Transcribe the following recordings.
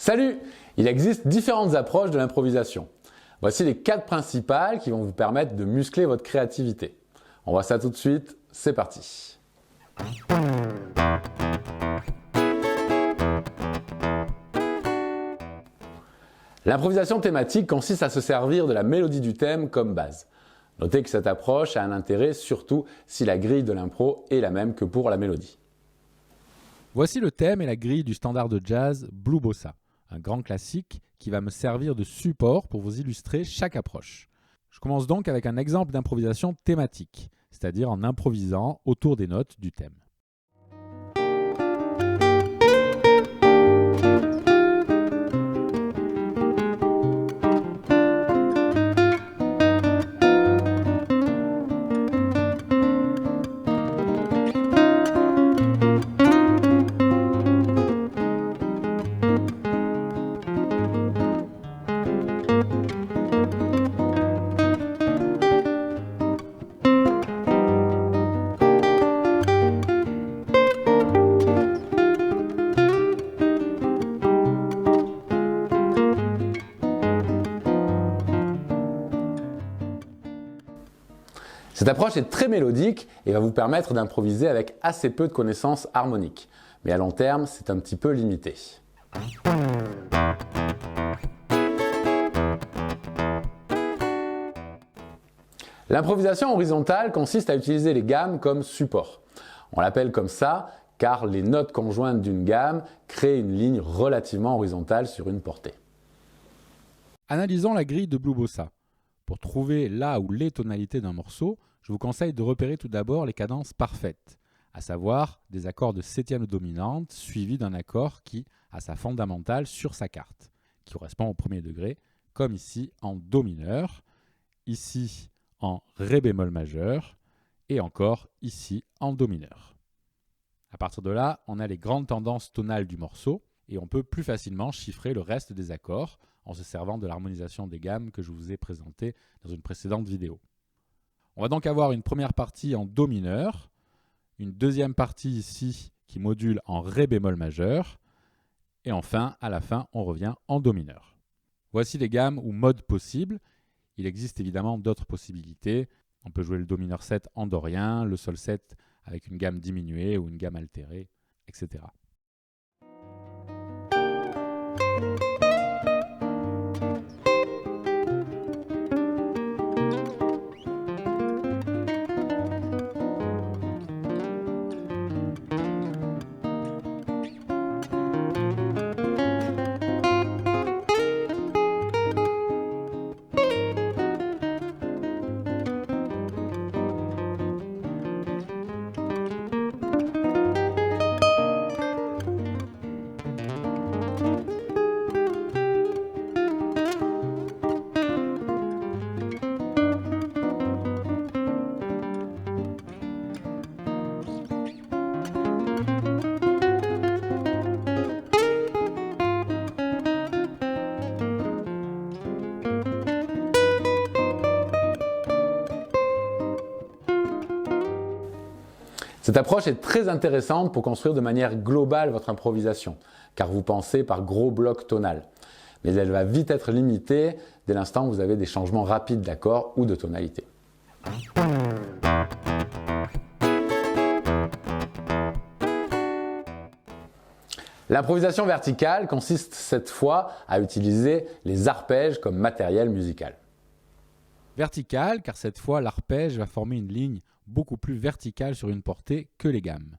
Salut! Il existe différentes approches de l'improvisation. Voici les 4 principales qui vont vous permettre de muscler votre créativité. On voit ça tout de suite, c'est parti! L'improvisation thématique consiste à se servir de la mélodie du thème comme base. Notez que cette approche a un intérêt surtout si la grille de l'impro est la même que pour la mélodie. Voici le thème et la grille du standard de jazz Blue Bossa, un grand classique qui va me servir de support pour vous illustrer chaque approche. Je commence donc avec un exemple d'improvisation thématique, c'est-à-dire en improvisant autour des notes du thème. Cette approche est très mélodique et va vous permettre d'improviser avec assez peu de connaissances harmoniques. Mais à long terme, c'est un petit peu limité. L'improvisation horizontale consiste à utiliser les gammes comme support. On l'appelle comme ça car les notes conjointes d'une gamme créent une ligne relativement horizontale sur une portée. Analysons la grille de Blue Bossa. Pour trouver la ou les tonalités d'un morceau, je vous conseille de repérer tout d'abord les cadences parfaites, à savoir des accords de septième dominante suivis d'un accord qui a sa fondamentale sur sa carte, qui correspond au premier degré, comme ici en Do mineur, ici en Ré bémol majeur et encore ici en Do mineur. À partir de là, on a les grandes tendances tonales du morceau et on peut plus facilement chiffrer le reste des accords en se servant de l'harmonisation des gammes que je vous ai présentée dans une précédente vidéo. On va donc avoir une première partie en Do mineur, une deuxième partie ici qui module en Ré bémol majeur, et enfin, à la fin, on revient en Do mineur. Voici les gammes ou modes possibles. Il existe évidemment d'autres possibilités. On peut jouer le Do mineur 7 en dorien, le Sol 7 avec une gamme diminuée ou une gamme altérée, etc. Cette approche est très intéressante pour construire de manière globale votre improvisation, car vous pensez par gros blocs tonal. Mais elle va vite être limitée dès l'instant où vous avez des changements rapides d'accords ou de tonalité. L'improvisation verticale consiste cette fois à utiliser les arpèges comme matériel musical. Verticale, car cette fois l'arpège va former une ligne beaucoup plus verticale sur une portée que les gammes.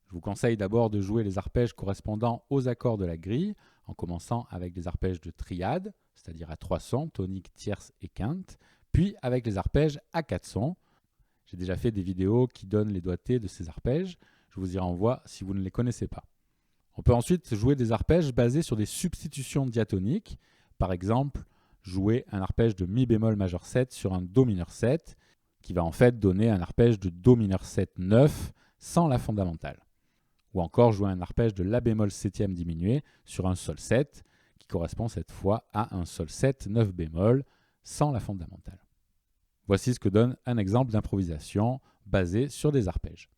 Je vous conseille d'abord de jouer les arpèges correspondant aux accords de la grille, en commençant avec les arpèges de triade, c'est-à-dire à 3 sons, tonique, tierce et quinte, puis avec les arpèges à 4 sons. J'ai déjà fait des vidéos qui donnent les doigtés de ces arpèges, je vous y renvoie si vous ne les connaissez pas. On peut ensuite jouer des arpèges basés sur des substitutions diatoniques, par exemple jouer un arpège de Mi bémol majeur 7 sur un Do mineur 7, qui va en fait donner un arpège de Do mineur 7 9 sans la fondamentale. Ou encore jouer un arpège de La bémol septième diminué sur un Sol 7, qui correspond cette fois à un Sol 7 9 bémol sans la fondamentale. Voici ce que donne un exemple d'improvisation basé sur des arpèges.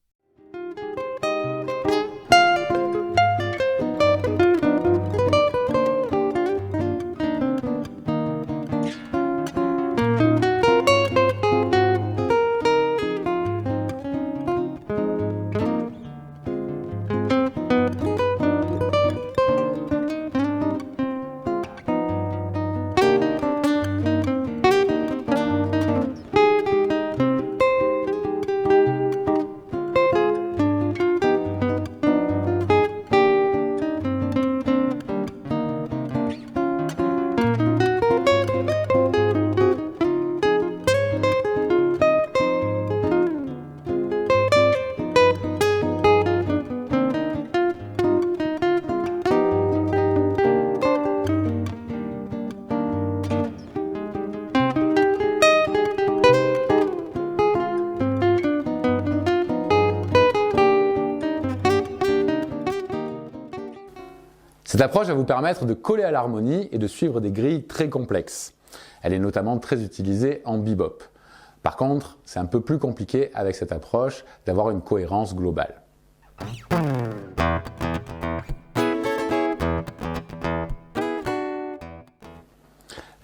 Cette approche va vous permettre de coller à l'harmonie et de suivre des grilles très complexes. Elle est notamment très utilisée en bebop. Par contre, c'est un peu plus compliqué avec cette approche d'avoir une cohérence globale.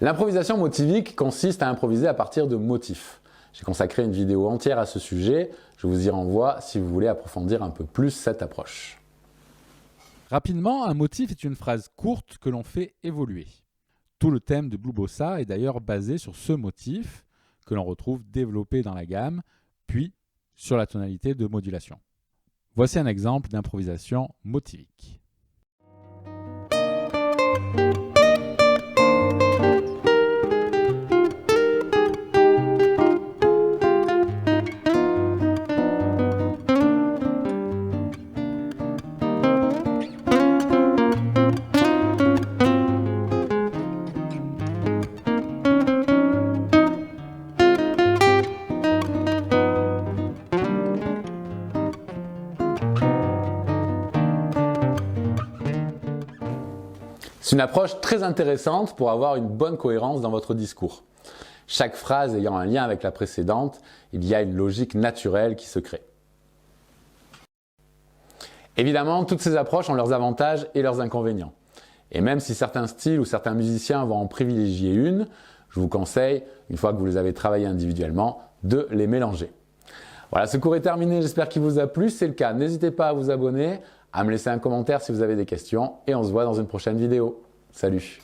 L'improvisation motivique consiste à improviser à partir de motifs. J'ai consacré une vidéo entière à ce sujet, je vous y renvoie si vous voulez approfondir un peu plus cette approche. Rapidement, un motif est une phrase courte que l'on fait évoluer. Tout le thème de Blue Bossa est d'ailleurs basé sur ce motif que l'on retrouve développé dans la gamme, puis sur la tonalité de modulation. Voici un exemple d'improvisation motivique. C'est une approche très intéressante pour avoir une bonne cohérence dans votre discours. Chaque phrase ayant un lien avec la précédente, il y a une logique naturelle qui se crée. Évidemment, toutes ces approches ont leurs avantages et leurs inconvénients. Et même si certains styles ou certains musiciens vont en privilégier une, je vous conseille, une fois que vous les avez travaillées individuellement, de les mélanger. Voilà, ce cours est terminé, j'espère qu'il vous a plu. Si c'est le cas, n'hésitez pas à vous abonner, à me laisser un commentaire si vous avez des questions et on se voit dans une prochaine vidéo. Salut!